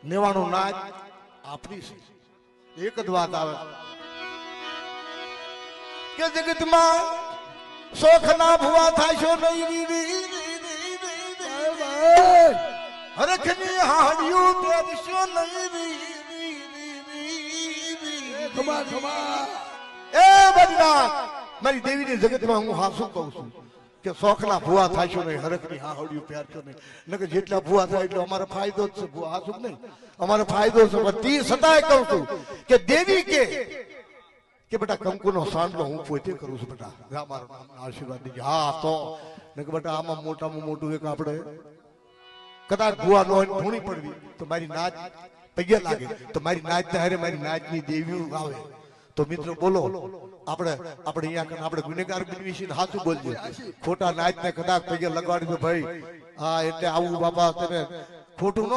नेवाणो नाच आपणी છે એક જ વાત આવે કે જગતમાં શોખના ભુવા થાશો નહીં હરખની હાડિયું પહેરશો નહીં ખમા ખમા એ બદનાથ મારી દેવીની જગતમાં હું હાસું કહું છું કે શોખના ભુવા થાશો નહીં હરખની હાડિયું પહેરશો નહીં નકર જેટલા ભુવા થાય એટલે અમારો ફાયદો જ છે ભુવા હાસું નહીં અમારો ફાયદો છે પણ તી સતાય કહું છું કે દેવી કે બેટા કંકુનો સાંડલો હું પોતે કરું છું બેટા મારો આશીર્વાદ દીજે હા તો નકર બેટા આમાં મોટામાં મોટું એક આપણે કદાચ ભુવા નો ધૂણી પડવી તો મારી નાચ પગે લાગે તો મારી નાચ ને હારે મારી નાચની દેવીઓ આવે તો મિત્રો બોલો આપણે અહીંયા આપણે ગુનેગાર બનવી છીએ હાથું બોલજો ખોટા નાચ ને કદાચ પગે લગાડી દો ભાઈ હા એટલે આવું બાપા તમે ખોટું ન